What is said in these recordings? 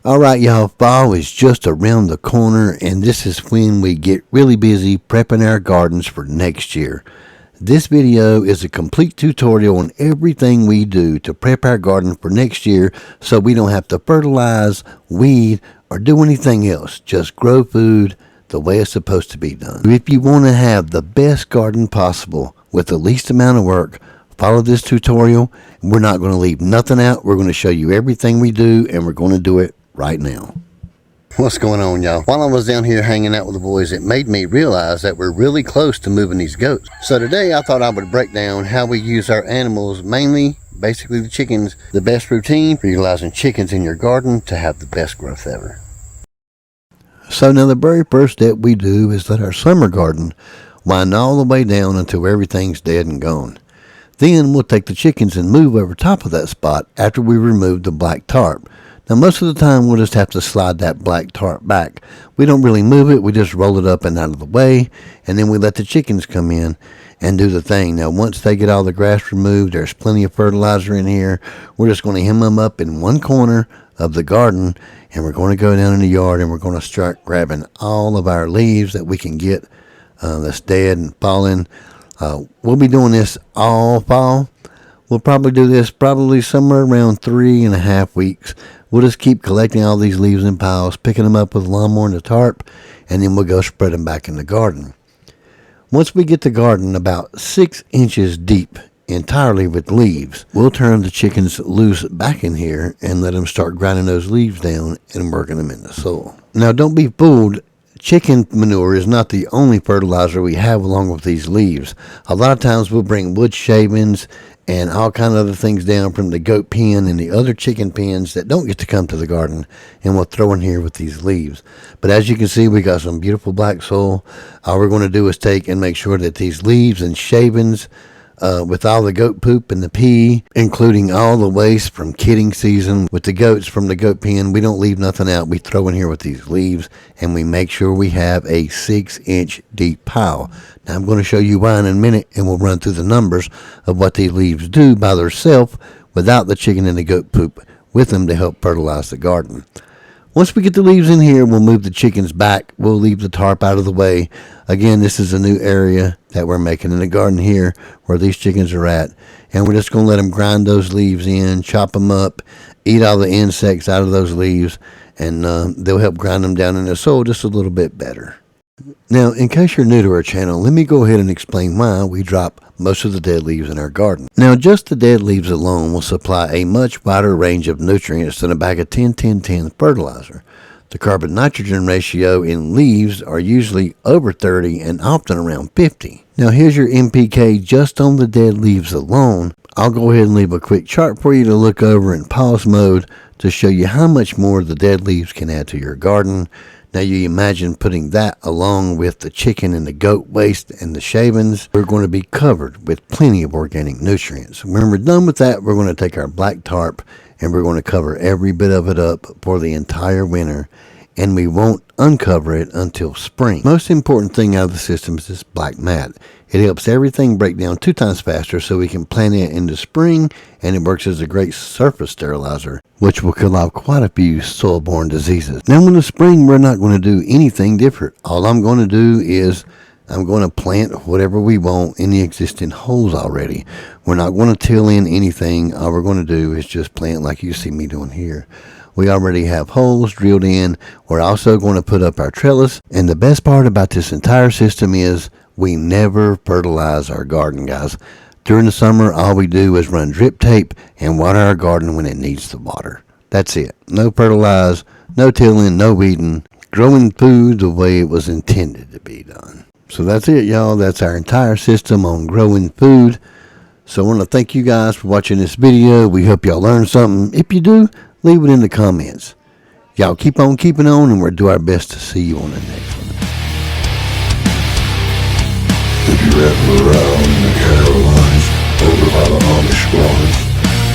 Alright y'all, fall is just around the corner and this is when we get really busy prepping our gardens for next year. This video is a complete tutorial on everything we do to prep our garden for next year so we don't have to fertilize, weed, or do anything else. Just grow food the way it's supposed to be done. If you want to have the best garden possible with the least amount of work, follow this tutorial. We're not going to leave nothing out. We're going to show you everything we do and we're going to do it right now. What's going on, y'all? While I was down here hanging out with the boys, it made me realize that we're really close to moving these goats. So today I thought I would break down how we use our animals, mainly basically the chickens, the best routine for utilizing chickens in your garden to have the best growth ever. So now the very first step we do is let our summer garden wind all the way down until everything's dead and gone. Then we'll take the chickens and move over top of that spot after we remove the black tarp. Now most of the time we'll just have to slide that black tarp back. We don't really move it, we just roll it up and out of the way, and then we let the chickens come in and do the thing. Now once they get all the grass removed, there's plenty of fertilizer in here. We're just going to hem them up in one corner of the garden, and we're going to go down in the yard and we're going to start grabbing all of our leaves that we can get that's dead and falling. We'll be doing this all fall. We'll probably do this somewhere around 3.5 weeks. We'll just keep collecting all these leaves in piles, picking them up with a lawnmower and a tarp, and then we'll go spread them back in the garden. Once we get the garden about 6 inches deep entirely with leaves, we'll turn the chickens loose back in here and let them start grinding those leaves down and working them in the soil. Now don't be fooled. Chicken manure is not the only fertilizer we have along with these leaves. A lot of times we'll bring wood shavings and all kind of other things down from the goat pen and the other chicken pens that don't get to come to the garden, and we'll throw in here with these leaves. But as you can see, we got some beautiful black soil. All we're going to do is take and make sure that these leaves and shavings with all the goat poop and the pee, including all the waste from kidding season with the goats from the goat pen, we don't leave nothing out. We throw in here with these leaves and we make sure we have a 6-inch deep pile. Now I'm going to show you why in a minute, and we'll run through the numbers of what these leaves do by themselves without the chicken and the goat poop with them to help fertilize the garden. Once we get the leaves in here, we'll move the chickens back. We'll leave the tarp out of the way. Again, this is a new area that we're making in the garden here where these chickens are at. And we're just going to let them grind those leaves in, chop them up, eat all the insects out of those leaves, and they'll help grind them down in the soil just a little bit better. Now, in case you're new to our channel, let me go ahead and explain why we drop most of the dead leaves in our garden. Now, just the dead leaves alone will supply a much wider range of nutrients than a bag of 10-10-10 fertilizer. The carbon-nitrogen ratio in leaves are usually over 30 and often around 50. Now, here's your NPK just on the dead leaves alone. I'll go ahead and leave a quick chart for you to look over in pause mode to show you how much more the dead leaves can add to your garden. Now you imagine putting that along with the chicken and the goat waste and the shavings. We're going to be covered with plenty of organic nutrients. When we're done with that, we're going to take our black tarp and we're going to cover every bit of it up for the entire winter, and we won't uncover it until spring. Most important thing out of the system is this black mat. It helps everything break down 2 times faster so we can plant it in the spring, and it works as a great surface sterilizer, which will kill off quite a few soil-borne diseases. Now in the spring, we're not going to do anything different. All I'm going to do is I'm going to plant whatever we want in the existing holes already. We're not going to till in anything. All we're going to do is just plant like you see me doing here. We already have holes drilled in. We're also going to put up our trellis. And the best part about this entire system is we never fertilize our garden, guys. During the summer, all we do is run drip tape and water our garden when it needs the water. That's it. No fertilize, no tilling, no weeding. Growing food the way it was intended to be done. So that's it, y'all. That's our entire system on growing food. So I want to thank you guys for watching this video. We hope y'all learned something. If you do, leave it in the comments. Y'all keep on keeping on, and we'll do our best to see you on the next one. If you're ever around in the Carolines, over by the Amish barns,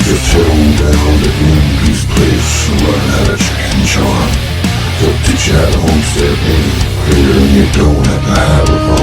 just head on down to MP's place and learn how to chicken charm. They'll teach you how to homestead, baby, clear and you don't have to have a farm.